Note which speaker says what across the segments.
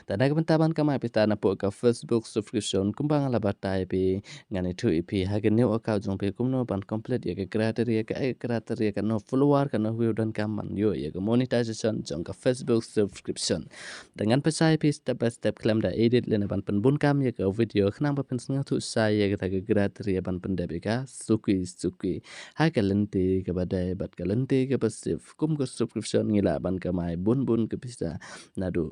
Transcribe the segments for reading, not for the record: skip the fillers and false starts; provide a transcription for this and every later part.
Speaker 1: แต่ได้ก็เป็นตาบันก็มาพิจารณาพวกกับ Facebook subscription กุมบังละบัดตายไปงานในทุยพีหากนิ้วอากาศจงไปกุมโนบัน complete อยากกระดาษเรียกกระดาษเรียกno follower กัน no view ดันกำมันอยู่อยาก monetization จงกับ Facebook subscription dengan pesai pi step by step klaim da edit le na ban pen bun kam ya ka video khnang ba pen snga thu sai ya ka ga grat ri ban pen de ka suki ha ka lynti ka ba dai bat ka lynti ka ba sif kum ko subscription ngila ban ka mai bun ka pisa na du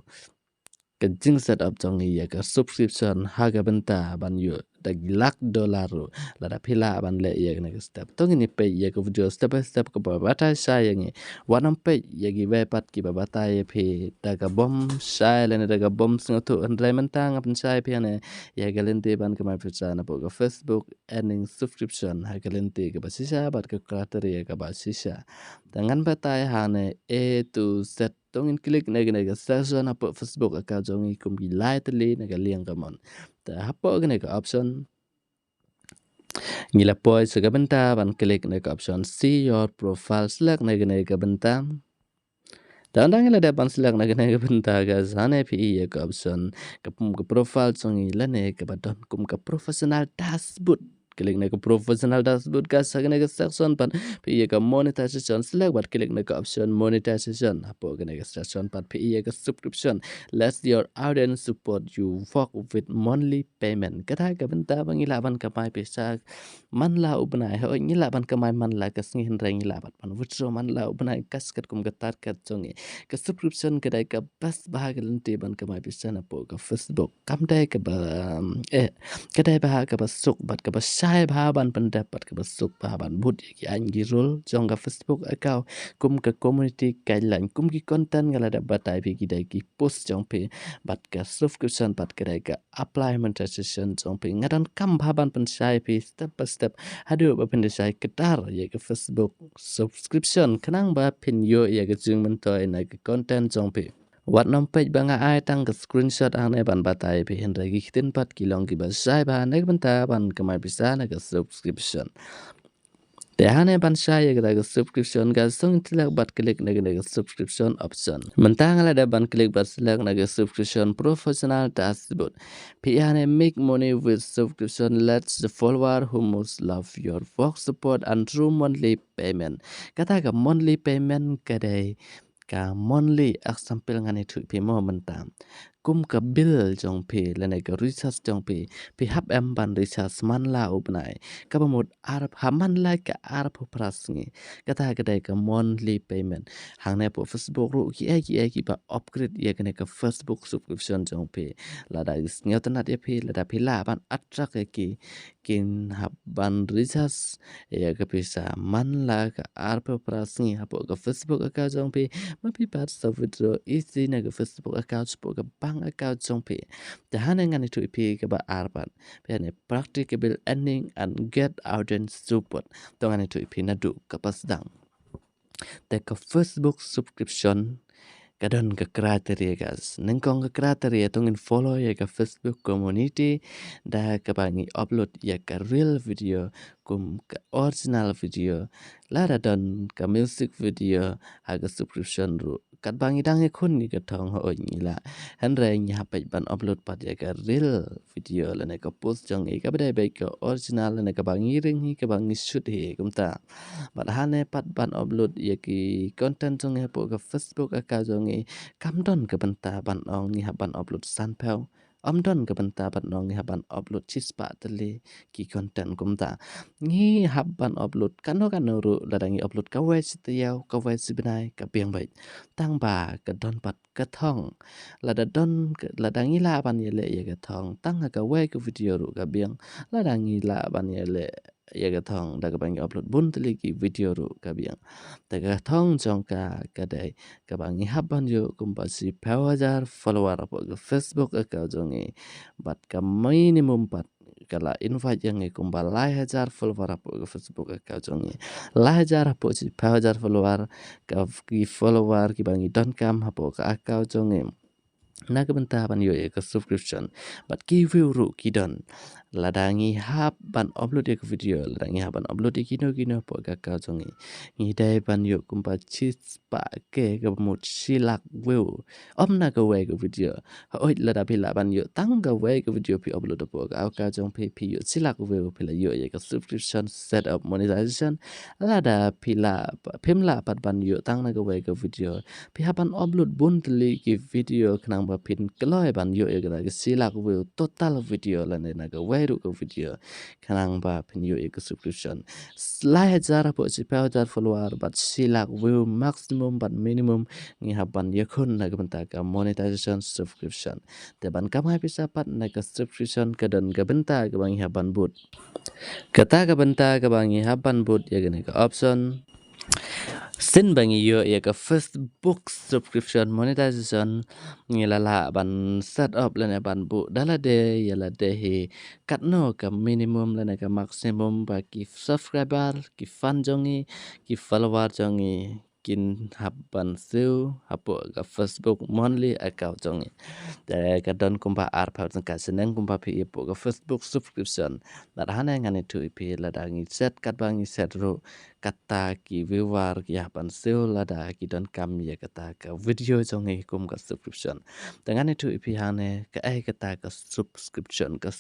Speaker 1: kencing set up jong iya ka subscription haga benta ban yu dag $1 lada pila ban le iya ka step tong ini pe iya ka video step by step ka babata saya ngi wanam pe iya gi wepat ki babata ye pe daga bom sai le daga bom sngo tu andrai mentang apan sai pe ne iya ga lente ban ka mai pisa na ka Facebook earning subscription haga lente ka basisa bat ka kriteria ka basisa dengan batai hane A to Z tongin klik nega section apa Facebook account jongi kumbi like tali nega liang kamon ta hapo nega option ngila poi sega benta ban klik nega option see your profile select nega benta dan ngila da ban select nega benta ga zane pi ya option kapum ke profile jongi lane ke badon kum ke professional dashboard klik nega professional dashboard ka sagna ga section pan pi ka monetization select bat klik nega option monetization apo nega section pan pi ka subscription let your audience support you work with monthly payment kata ka benta bangila ban ka pai pesa manla ubnai ho ngila ban ka mai manla ka sngin reng ngila bat pan withdraw manla ubnai kas kat kum gatar kat jongi ka subscription ka ka bas bahag lente ban ka mai pesa na po ka Facebook kam dai ka ba kadai bahag ka ba suk bat ka ba sai bahaban pendapat ke besuk bahaban bud ki anjirul jong ka Facebook account kum ke community guideline kum ki konten ngala da batai pi ki dai ki post jong pe bat ka subscription bat ke dai ka apply monetization jong pe ngadan kam bahaban pen sai pi step by step hadu ba pen sai ketar ye ke Facebook subscription kenang ba pin yo ye ke jung mentoi na ke content jong pe wat nom page banga ai tang ke screenshot ang ne ban batai pe hen ragi tin pat kilong ki ba sai ba ne banta ban kamai bisa na ke subscription te hane ban sai ye ke subscription ga song tilak bat klik ne ke subscription option mentang ala da ban klik bat select na ke subscription professional dashboard pi hane make money with subscription lets the follower who most love your work support and through monthly payment kata ka monthly payment kadai ka monthly ak sampel ngani thu pi mo mentam kum ka bill jong pi lene ka research jong pi hab em ban research man la ubnai ka bamut arab haman la ka arab prasngi kata kadai ka monthly payment hang ne po Facebook ru ki ba upgrade ye ka Facebook subscription jong pi la da ngel tanat ye pi la da pi la ban attract ki kin hab ban research ye ka pisa man la ka arab prasngi hapo ka Facebook account jong pi mapi pat sa withdraw easy na ka Facebook account po ka bank account jong pi tahan ngan itu pi ka ba arban pe ne practicable earning and get audience support tongan itu pi na du ka pasdang te ka Facebook subscription kadon ke kriteria gas nengkong ke kriteria tungin follow ya ka Facebook community da ka bangi upload ya ka real video kum ka original video lara don ka music video haga subscription ru kat bangi dangi khun ni ka thong ho ni la han re nya pa ban upload pat ya ka real video la ne ka post jong e ka badai bai ka original la ne ka bangi ring hi ka bangi shoot he kum ta bad hane pat ban upload ya ki content jong e po ka Facebook account jong e kam don ka banta ban ong ni ha ban upload san phao am don ka banta ban ong ni ha ban upload chispa tali ki content kum ta ngi hab ban upload kano ru ladangi upload ka web sitiau ka web sibnai ka piang bai tang ba ka don pat ka thong ladangi la ban ye le ye ka thong tang ka web ka video ru ka biang ladangi la ban ye le ye ka thong da ka bang upload bun tali ki video ru ka biang ta ka thong jong ka dai ka bang hab ban yo kum ba si power follower apa ka Facebook account jong e bat ka minimum pat kala invite yang kumbal 1,000 follower apo ke Facebook account jongi 1,000 apo si 5,000 follower ka ki follower ki bangi don kam apo ka account jongi na ka benta ban yo ka subscription but ki view ru ki don ladangi hap ban upload ya video ladangi hap ban upload kino po kakao jongi ngidai ban yuk kumpa chis pa ke mut silak will omna ka we video oi lada pila ban yuk tang ka we video pi upload po kakao jong pi yuk silak will pila yuk ya subscription set up monetization lada pila pimla pat ban yuk tang na ka we video pi hapan upload buntli ki video kenang ba pin keloi ban yuk ya silak will total video la na ka we ru ka video kanang ba pin yo ek subscription slide jar po si pa jar follower but silak will maximum but minimum ngi haban yakun na ka ka monetization subscription te ban kamai bisa pat na ka subscription ka dan ka benta ka bang haban but kata ka benta ka bang haban but ya ka option Sin bangi yo ya ka Facebook subscription monetization ngilala ban set up lana ban bu dala de yala de he katno ka minimum lana ka maximum ba ki subscriber ki fan jongi ki follower jongi kin haban siu hapo ka Facebook monthly account jongi de ka don kumpa arpa ka seneng kumpa pi ipo ka Facebook subscription darhana ngani tu ipi ladangi set kat bangi set ro kata ki viewer ki hapan seo lada ki don kam ya kata ka video jongi kum ka subscription dengan itu ipihane ka kata ka subscription ka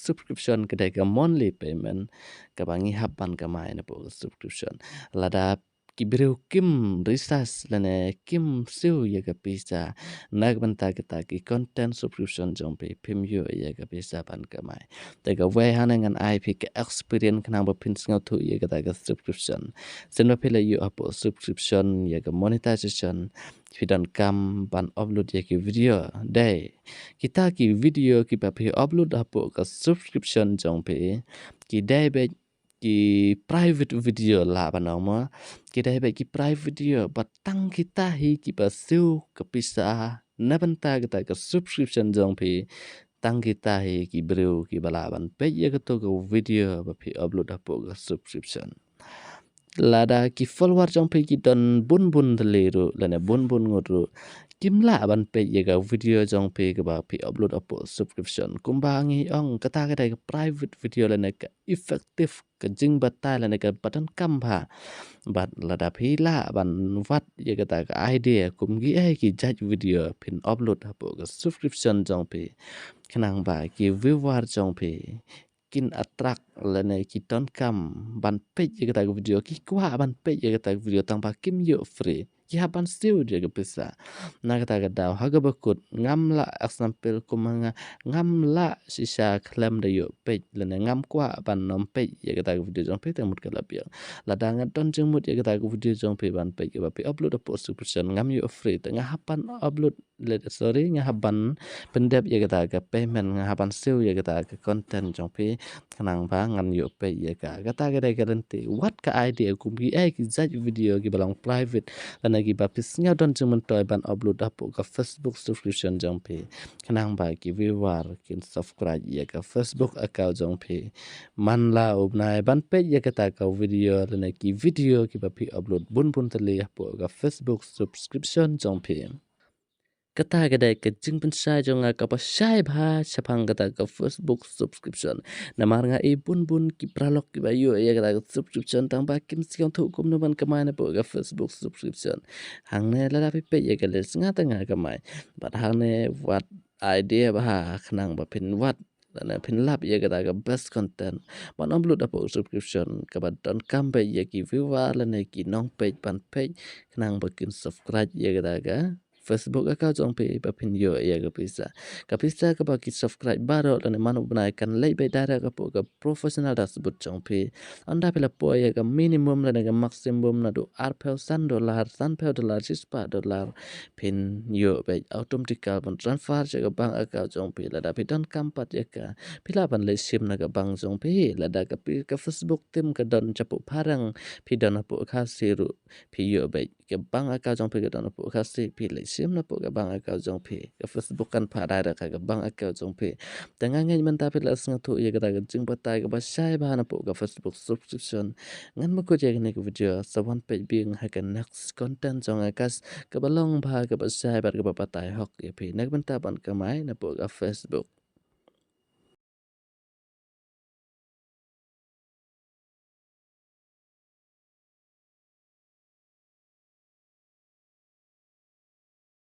Speaker 1: ka monthly payment ka bangi hapan ka mai na po subscription lada kibriu kim risas lane kim seo ya ka pisa nag banta kata ki content subscription jompe pimyo ya ka pisa pan ka mai tega we hanangan IP ka experience kanang ba pin singaw tu ya ka subscription Sino pila yu apo subscription ya ke monetization fidan kam ban upload ya ke video day kita ki video ki pa upload apo ka subscription jong pe ki day be ki private video la banama ki day be ki private video batang kita hi ki pa siu ke pisa na banta kita ke subscription jong pe tang kita hi ki bro ki balaban pe ya ke to video ba upload apo ka subscription lada ki follower jong pe ki don bun leru lana bun ngoru kimla ban pe ye ga video jong pe ga ba pe upload apo subscription kumbangi ong kata ka private video lana ka effective ka jing batai lana ka button kam ba bat lada phila ban wat ye ka idea kumgi ki judge video pin upload apo ka subscription jong pe kanang ba ki viewer jong pe kin attract lene ki ton kam ban page ye kata video ki kwa ban page ye kata video tang pa kim yo free ki haban still dia ke pesa na kata daw haga bakut ngam la example kumanga ngam la sisa klem de yo page lene ngam kwa ban nom page ye kata video jong pe temut kala pia la danga don jeng mut ye kata video jong pe ban page ba pe upload po subscription ngam yo free tengah hapan upload sorry ngahaban pendep ye kata ke payment ngahaban still ye kata ke content jong pe kanang ba ngan yo pe ye ka kata ke guarantee what ka idea kumbi ki judge video ki balang private lana ki bapis nya don cuman toy ban upload apo ka Facebook subscription jong pe kanang ba ki viewer kin subscribe ye ka Facebook account jong pe man la ubnai ban pe ye kata ka video lana ki video ki bapi upload bun tele apo ka Facebook subscription jong pe kata kedai ke jing pensai jonga ka pa sai bha chapang kata ka Facebook subscription namar nga bun ki pralok ki bayo ya kata subscription tang ba kim siang thu kumno ban kamai na po ka Facebook subscription hang ne la pe ya ka les nga tanga kamai but hang ne what idea ba khnang ba pin what na pin lap ya kata ka best content ban upload apo subscription ka ba don kam ba ya ki viewer la ne ki nong page ban page khnang ba kin subscribe ya kata ka Facebook account jong pe papin yo ya kapisa ka baki subscribe baro dan manu benai kan lay bay dara ka po ka professional da sebut jong pe anda pela po ya ka minimum dan ka maximum na do $1 $1 sispa dollar pin yo bay automatical ban transfer ja ka bank account jong pe la da pe don kampat ya ka pila ban lay sim na ka bank jong pe la da ka Facebook tim ka don chapu parang pi don po khasi ru pi yo bay ka bank account jong pe ka don po khasi pi lay sim na po ka bang akaw jong pe ka Facebook kan pa da ka bang akaw jong pe tanga ngai man ta pe la sang thu ye ka ta jing pa ta ka ba sai ba na po ka Facebook subscription ngan ma ko je ne ka video sa one page bing ha ka next content jong akas ka ba long ba ka ba sai ba ka ba pa tai hok ye pe nak man ta ban ka mai na po ka Facebook